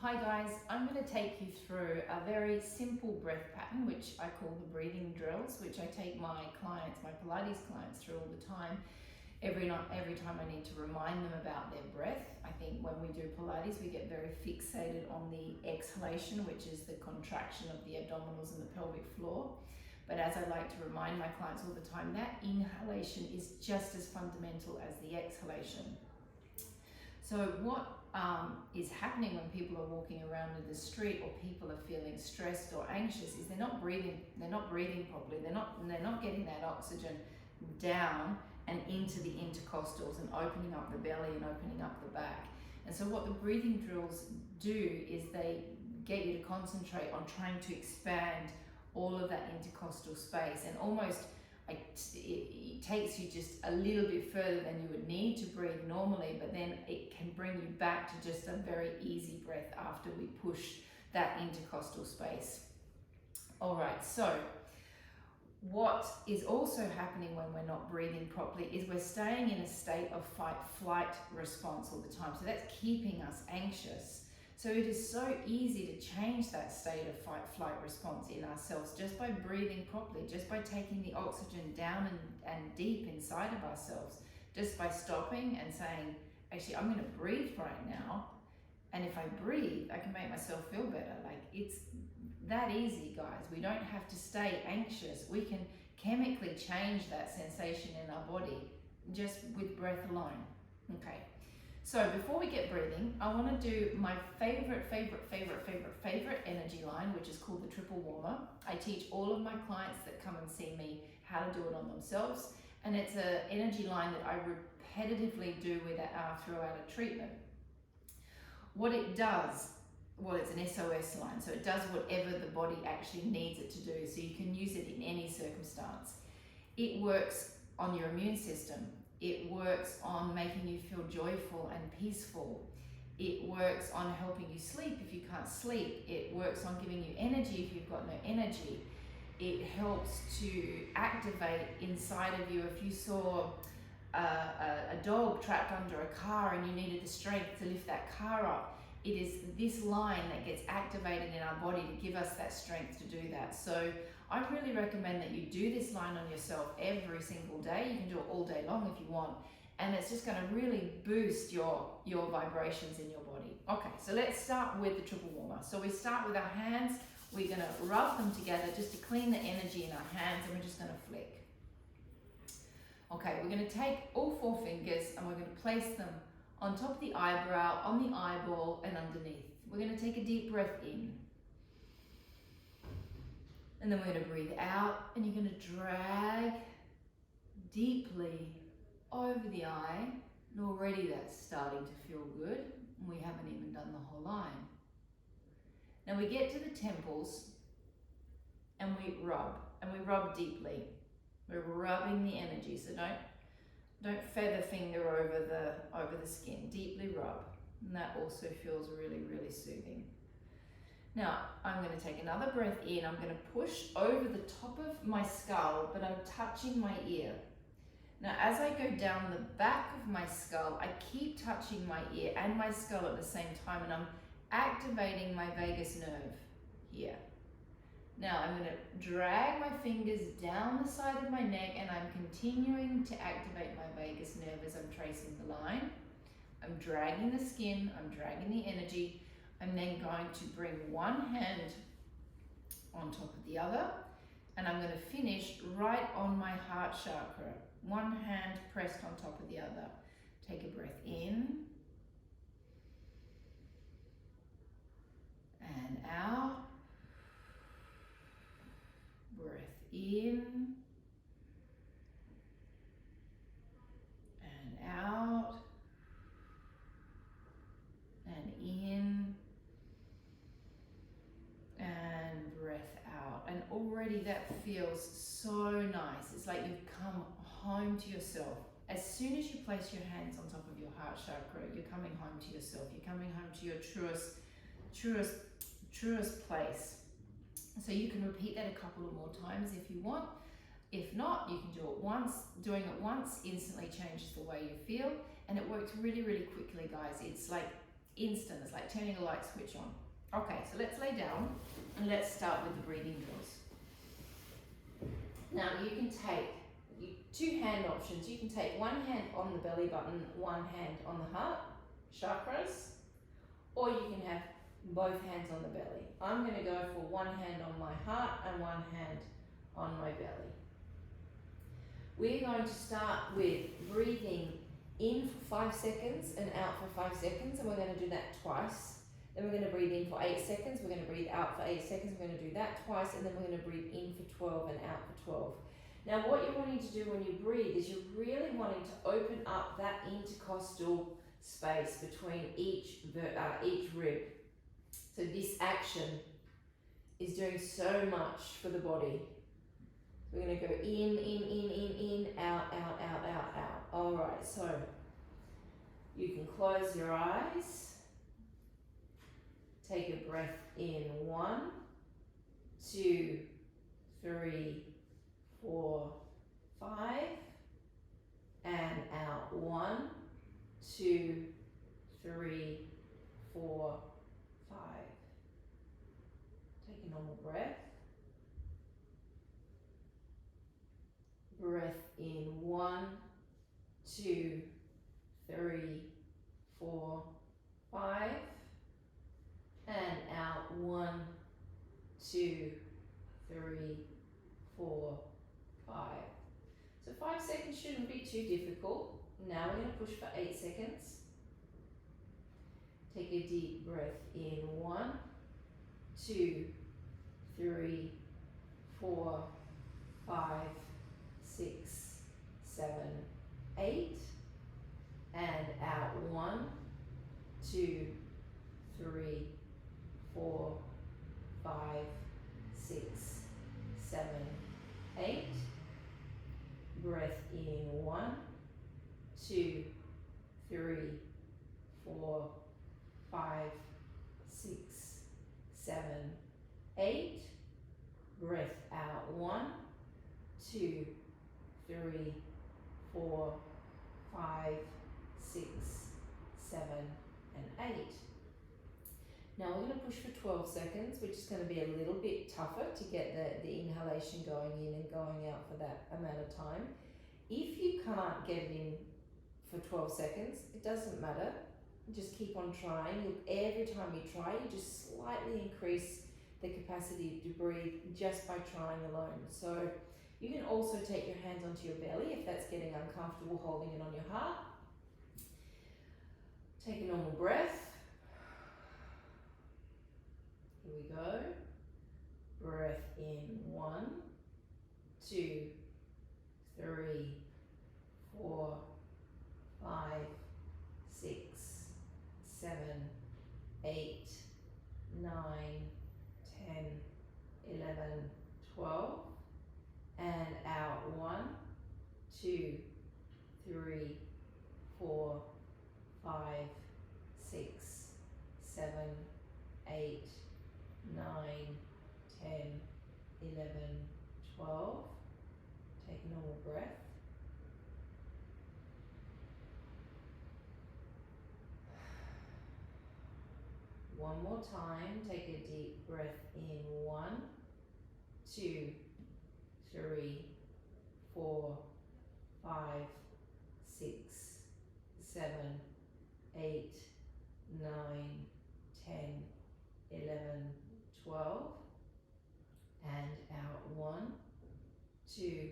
Hi guys, I'm going to take you through a very simple breath pattern which I call the breathing drills, which I take my clients, my Pilates clients through all the time. Every time I need to remind them about their breath. I think when we do Pilates we get very fixated on the exhalation, which is the contraction of the abdominals and the pelvic floor. But as I like to remind my clients all the time, that inhalation is just as fundamental as the exhalation. So what is happening when people are walking around in the street or people are feeling stressed or anxious is they're not breathing properly. They're not getting that oxygen down and into the intercostals and opening up the belly and opening up the back. And so what the breathing drills do is they get you to concentrate on trying to expand all of that intercostal space, and almost it takes you just a little bit further than you would need to breathe normally, but then it can bring you back to just a very easy breath after we push that intercostal space. All right, so what is also happening when we're not breathing properly is we're staying in a state of fight-flight response all the time. So that's keeping us anxious. So it is so easy to change that state of fight-flight response in ourselves just by breathing properly, just by taking the oxygen down and deep inside of ourselves, just by stopping and saying, actually, I'm going to breathe right now. And if I breathe, I can make myself feel better. Like, it's that easy, guys. We don't have to stay anxious. We can chemically change that sensation in our body just with breath alone. Okay. So before we get breathing, I want to do my favorite energy line, which is called the triple warmer. I teach all of my clients that come and see me how to do it on themselves. And it's an energy line that I repetitively do throughout a treatment. What it does, well, it's an SOS line, so it does whatever the body actually needs it to do, so you can use it in any circumstance. It works on your immune system. It works on making you feel joyful and peaceful. It works on helping you sleep if you can't sleep. It works on giving you energy if you've got no energy. It helps to activate inside of you if you saw a dog trapped under a car and you needed the strength to lift that car up. It is this line that gets activated in our body to give us that strength to do that. So I really recommend that you do this line on yourself every single day. You can do it all day long if you want. And it's just going to really boost your vibrations in your body. Okay, so let's start with the triple warmer. So we start with our hands. We're going to rub them together just to clean the energy in our hands, and we're just going to flick. Okay, we're going to take all 4 fingers and we're going to place them on top of the eyebrow, on the eyeball, and underneath. We're going to take a deep breath in. And then we're going to breathe out, and you're going to drag deeply over the eye. And already that's starting to feel good. And we haven't even done the whole line. Now we get to the temples and we rub deeply. We're rubbing the energy, so don't feather finger over the skin. Deeply rub, and that also feels really, really soothing. Now, I'm going to take another breath in. I'm going to push over the top of my skull, but I'm touching my ear. Now, as I go down the back of my skull, I keep touching my ear and my skull at the same time, and I'm activating my vagus nerve here. Now, I'm going to drag my fingers down the side of my neck, and I'm continuing to activate my vagus nerve as I'm tracing the line. I'm dragging the skin, I'm dragging the energy. I'm then going to bring one hand on top of the other, and I'm going to finish right on my heart chakra. One hand pressed on top of the other. Take a breath in and out. Breath in and out and in and breath out. And already that feels so nice. It's like you've come home to yourself. As soon as you place your hands on top of your heart chakra, you're coming home to yourself. You're coming home to your truest place. So you can repeat that a couple of more times if you want. If not, you can do it once. Doing it once instantly changes the way you feel, and it works really, really quickly, guys. It's like Instant. It's like turning a light switch on. Okay, so let's lay down and let's start with the breathing drills. Now you can take two hand options. You can take one hand on the belly button, one hand on the heart, chakras, or you can have both hands on the belly. I'm going to go for one hand on my heart and one hand on my belly. We're going to start with breathing in for 5 seconds and out for 5 seconds, and we're going to do that twice. Then we're going to breathe in for 8 seconds, we're going to breathe out for 8 seconds, we're going to do that twice, and then we're going to breathe in for 12 and out for 12. Now what you're wanting to do when you breathe is you're really wanting to open up that intercostal space between each rib. So this action is doing so much for the body. We're going to go in, out, out, out, out, out. All right, so you can close your eyes. Take a breath in 1, 2, 3, 4, 5, and out 1, 2, 3, 4, 5. Take a normal breath. Breath in 1, 2, 3, 4, 5, and out 1, 2, 3, 4, 5. So 5 seconds shouldn't be too difficult. Now we're going to push for 8 seconds. Take a deep breath in 1, 2, 3, 4, 5, 6, 7, 8, and out 1, 2, 3, 4, 5, 6, 7, 8. Breath in 1, 2, 3, 4, 5, 6, 7, 8. Breath out 1, 2, 3, 4, 5, 6, 7, and 8. Now we're going to push for 12 seconds, which is going to be a little bit tougher to get the inhalation going in and going out for that amount of time. If you can't get it in for 12 seconds, it doesn't matter. Just keep on trying. Every time you try, you just slightly increase the capacity to breathe just by trying alone. So you can also take your hands onto your belly if that's getting uncomfortable holding it on your heart. Take a normal breath. Here we go. Breath in 1, 2, 3, 4, 5, 6, 7, 8, 9, 10, 11, 12. And out 1, 2, 3, 4, 5, 6, 7, 8, 9, 10, 11, 12. Take a normal breath. One more time, take a deep breath in 1, 2, 3, 4, 5, 6, 7, 8, 9, 10, 11, 12, and out 1, 2,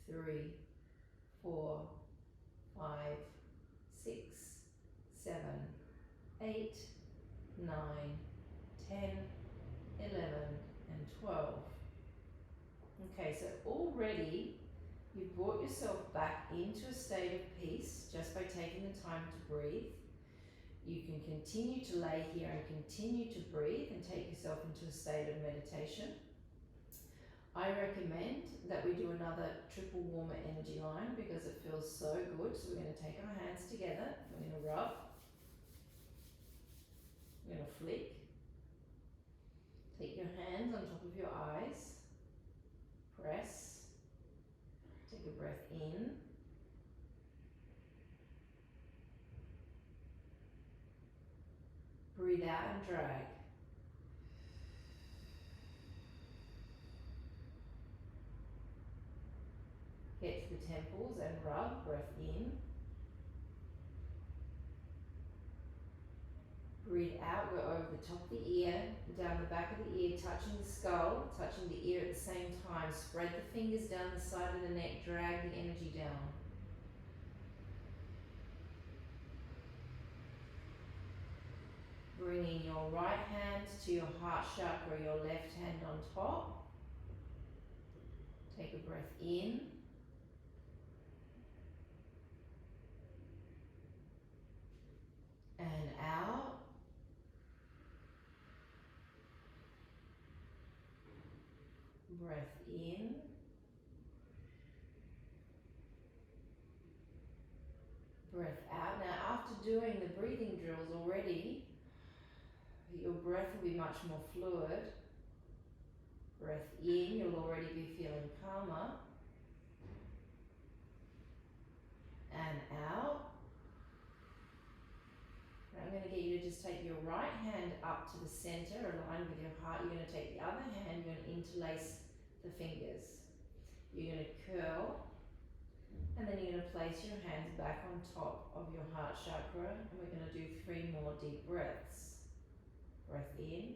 3, 4, 5, 6, 7, 8, 9, 10, 11, and 12. Okay, so already you've brought yourself back into a state of peace just by taking the time to breathe. You can continue to lay here and continue to breathe and take yourself into a state of meditation. I recommend that we do another triple warmer energy line because it feels so good. So we're going to take our hands together, we're going to rub, we're going to flick. Take your hands on top of your eyes, press, take a breath in, Breathe out and drag. Get to the temples and rub, breath in. Breathe out, go over the top of the ear, down the back of the ear, touching the skull, touching the ear at the same time. Spread the fingers down the side of the neck, drag the energy down. Bringing your right hand to your heart chakra, your left hand on top. Take a breath in. And out. Breath in. Breath out. Now, after doing the breathing drills already, your breath will be much more fluid. Breath in, you'll already be feeling calmer. And out. Now I'm going to get you to just take your right hand up to the center, aligned with your heart. You're going to take the other hand, you're going to interlace the fingers. You're going to curl, and then you're going to place your hands back on top of your heart chakra, and we're going to do 3 more deep breaths. Breath in.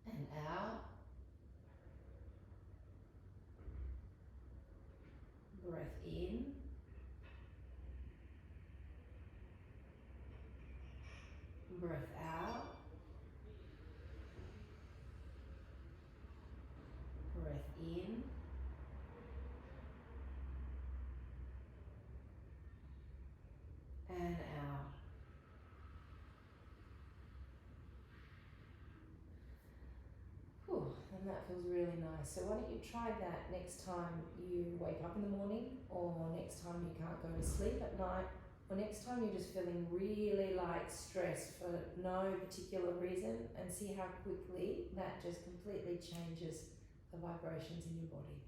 And out. Breath in. Breath out. Breath in. And out. Whew, and that feels really nice. So why don't you try that next time you wake up in the morning, or next time you can't go to sleep at night, or next time you're just feeling really like stressed for no particular reason, and see how quickly that just completely changes the vibrations in your body.